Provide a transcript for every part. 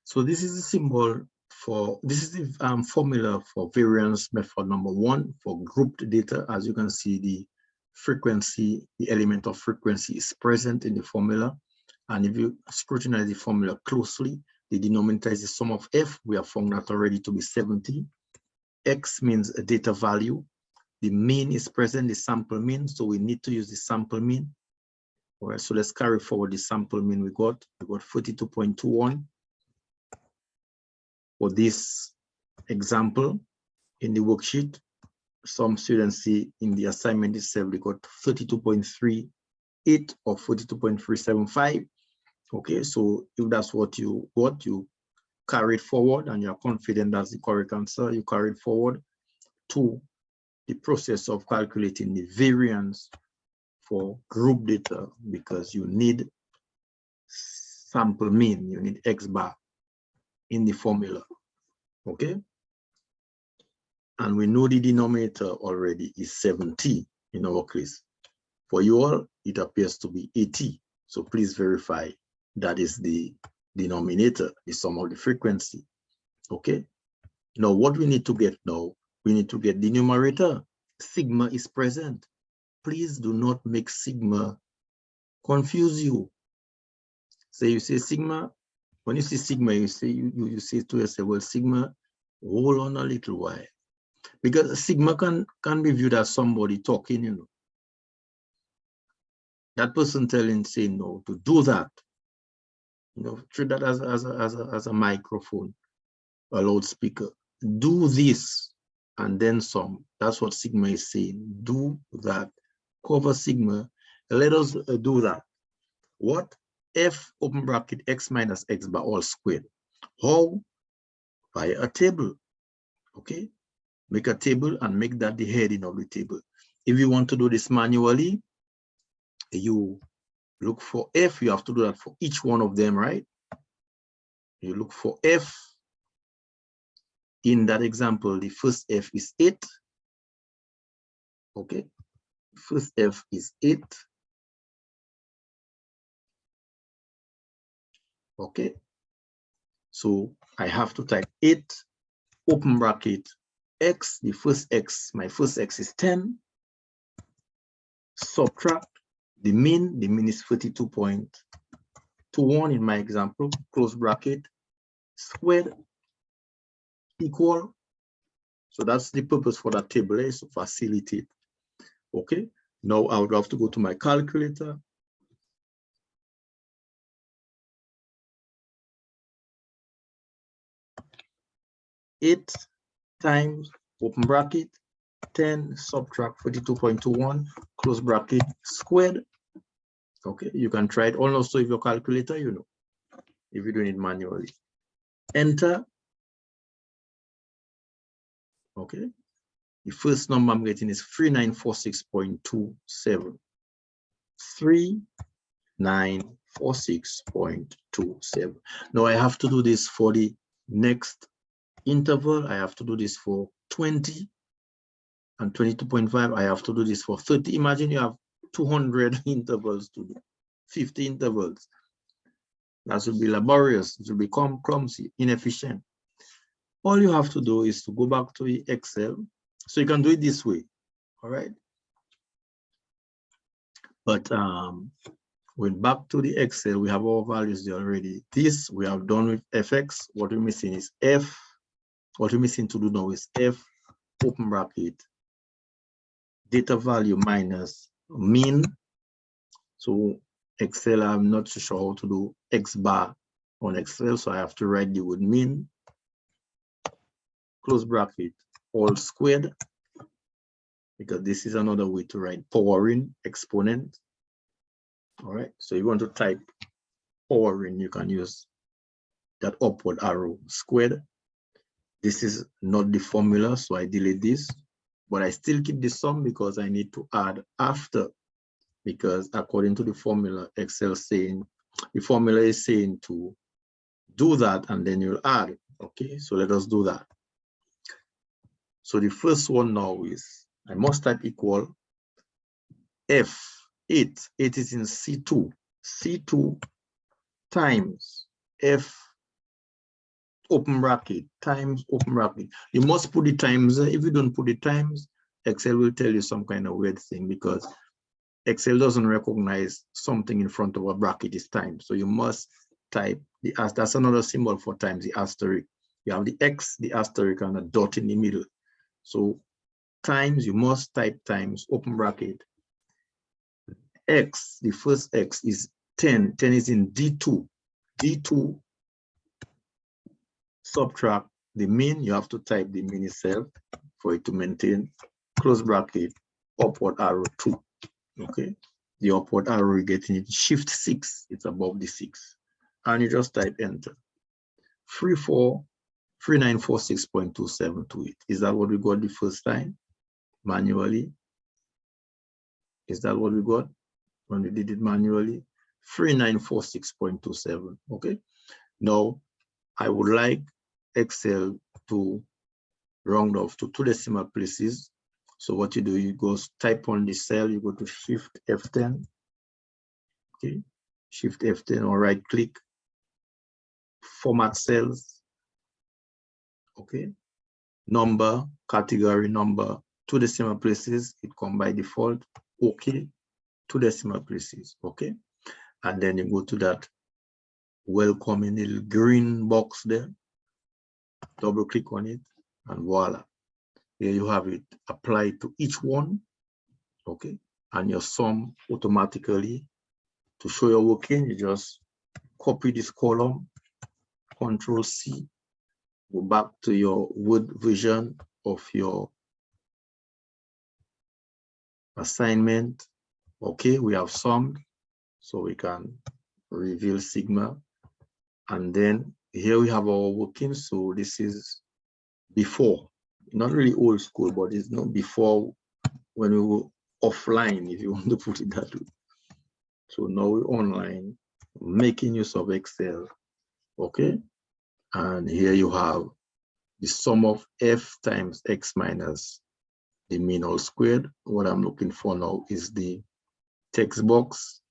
So this is the symbol for, this is the formula for variance method number 1 for grouped data. As you can see, the frequency, the element of frequency is present in the formula. And if you scrutinize the formula closely, the denominator is the sum of f. We have found that already to be 70. X means a data value. The mean is present, the sample mean. So we need to use the sample mean. All right, so let's carry forward the sample mean we got. We got 42.21. For this example in the worksheet, some students see in the assignment itself, they got 32.38 or 42.375. Okay, so if that's what you got, you carry it forward and you're confident that's the correct answer, you carry it forward to the process of calculating the variance for group data, because you need sample mean, you need X bar in the formula. Okay, and we know the denominator already is 70 in our case. For you all, it appears to be 80. So please verify that is the denominator, the sum of the frequency. Okay, now what we need to get now, we need to get the numerator. Sigma is present. Please do not make sigma confuse you. So you say sigma, when you see sigma, you say to yourself, well, sigma, hold on a little while. Because sigma can be viewed as somebody talking, you know. That person saying no, to do that. You know, treat that as a microphone, a loudspeaker. Do this and then some. That's what sigma is saying. Do that. Cover sigma. Let us do that. What? F open bracket x minus x bar all squared. How? Via a table. Okay. Make a table and make that the heading of the table. If you want to do this manually, you look for F. You have to do that for each one of them, right? You look for F. In that example, the first F is 8. Okay. First F is 8. Okay. So I have to type 8, open bracket, X, the first X, my first X is 10. Subtract the mean is 42.21 in my example, close bracket, squared, equal. So that's the purpose for that table, is to facilitate. Okay, now I would have to go to my calculator. Eight times, open bracket, 10, subtract 42.21, close bracket, squared. Okay, you can try it also with your calculator, you know, if you're doing it manually. Enter. Okay, the first number I'm getting is 3946.27. 3946.27. Now I have to do this for the next interval. I have to do this for 20 and 22.5. I have to do this for 30. Imagine you have 200 intervals to do, 50 intervals. That will be laborious. It will become clumsy, inefficient. All you have to do is to go back to the Excel. So you can do it this way, all right? But when back to the Excel, we have our values there already. This we have done with fx. What we're missing is f. What we're missing to do now is f, open bracket, data value minus mean. So Excel, I'm not so sure how to do x bar on Excel, so I have to write the word mean, close bracket, all squared, because this is another way to write powering exponent. All right, so you want to type powering, you can use that upward arrow, squared. This is not the formula, so I delete this, but I still keep the sum because I need to add after, because according to the formula, Excel saying, the formula is saying to do that and then you'll add. Okay, so let us do that. So the first one now is, I must type equal F, 8 is in C2, C2 times F open bracket, times, open bracket. You must put the times. If you don't put the times, Excel will tell you some kind of weird thing, because Excel doesn't recognize something in front of a bracket is time. So you must type the asterisk. That's another symbol for times, the asterisk. You have the X, the asterisk, and a dot in the middle. So times, you must type times, open bracket. X, the first X is 10. 10 is in D2. D2, subtract the mean. You have to type the mean itself for it to maintain. Close bracket, upward arrow 2. Okay. The upward arrow, you get in shift 6. It's above the 6. And you just type enter. 3946.278. Is that what we got the first time? Manually? Is that what we got when we did it manually? 3946.27. Okay. Now I would like Excel to round off to 2 decimal places. So what you do, you go type on the cell, you go to Shift F10. Okay. Shift F10 or right click, format cells. Okay. Number, category number, 2 decimal places. It come by default. Okay. 2 decimal places. Okay. And then you go to that welcoming little green box there. Double click on it and voila. Here you have it applied to each one. Okay. And your sum automatically, to show your working, you just copy this column, Control C, go back to your Word version of your assignment. Okay, we have summed, so we can reveal sigma. And then here we have our working. So this is before, not really old school, but it's not before when we were offline, if you want to put it that way. So now we're online, making use of Excel. Okay, and here you have the sum of F times X minus the mean all squared. What I'm looking for now is the text box,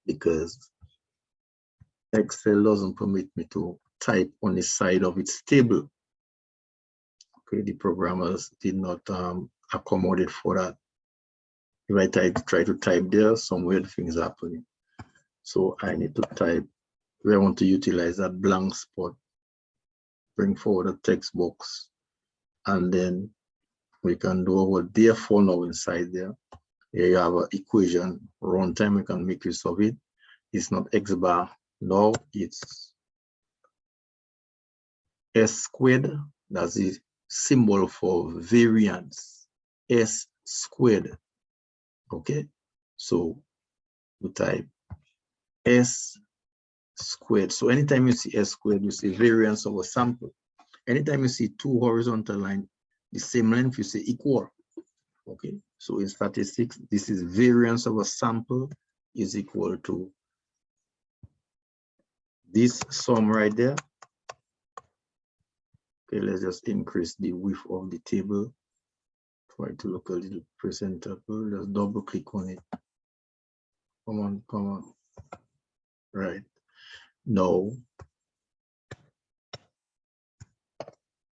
because Excel doesn't permit me to type on the side of its table. Okay, the programmers did not accommodate for that. If I try to type there, some weird things happening. So I need to type where I want to utilize that blank spot, bring forward a text box, and then we can do our therefore now inside there. Here you have an equation, runtime, we can make use of it. It's not X bar, now it's S squared. That's the symbol for variance, S squared. Okay, so we type S squared. So anytime you see S squared, you see variance of a sample. Anytime you see 2 horizontal lines, the same length, you say equal. Okay, so in statistics, this is variance of a sample is equal to this sum right there. Okay, let's just increase the width of the table. Try to look a little presentable. Just double click on it. Come on, come on. Right. Now,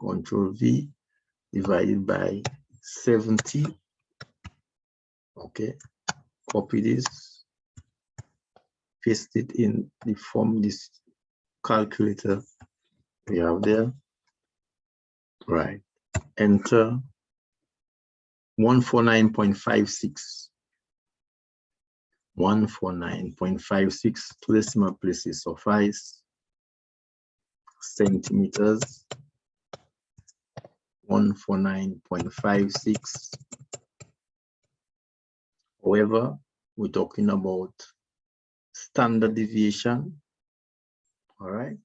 Control V divided by 70. Okay, copy this, paste it in the form, this calculator we have there. Right. Enter 149.56. 149.56 to decimal places suffice. Centimeters. 149.56. However, we're talking about standard deviation. All right.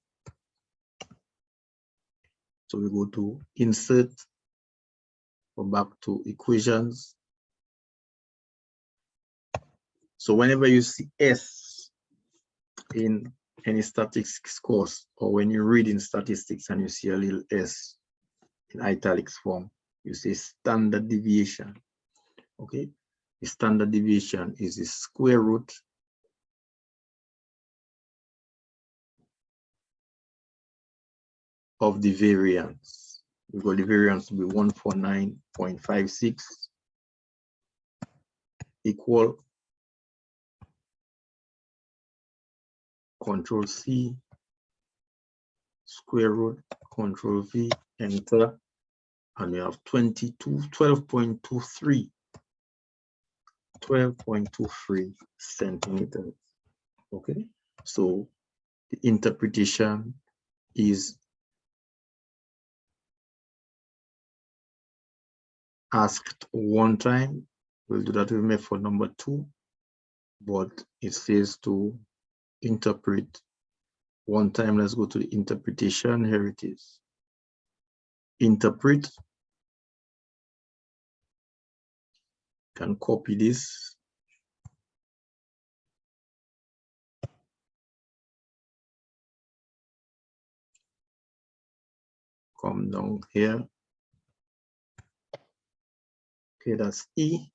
So we go to insert, go back to equations. So whenever you see S in any statistics course, or when you read in statistics and you see a little S in italics form, you say standard deviation. Okay, the standard deviation is the square root of the variance. We got the variance to be 149.56 equal Control C, square root, Control V, enter, and we have 12.23 centimeters. Okay, so the interpretation is asked one time. We'll do that with method number 2, but it says to interpret one time. Let's go to the interpretation. Here it is. Interpret. Can copy this. Come down here. Okay, that's E.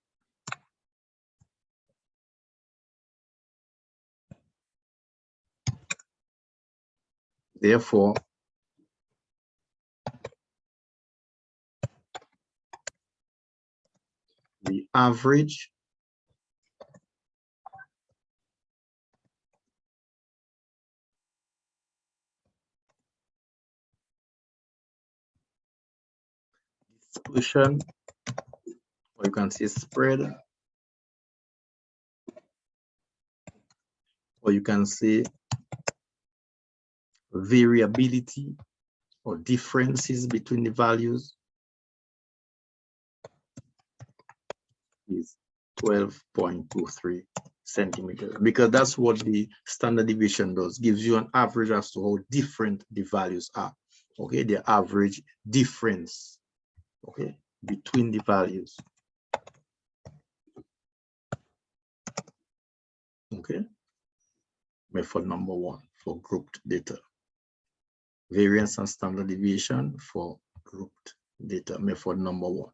Therefore, the average dispersion, or you can say spread, or you can say variability or differences between the values is 12.23 centimeters, because that's what the standard deviation does, gives you an average as to how different the values are. Okay, the average difference, okay, between the values. Okay, method number 1 for grouped data. Variance and standard deviation for grouped data, method number 1.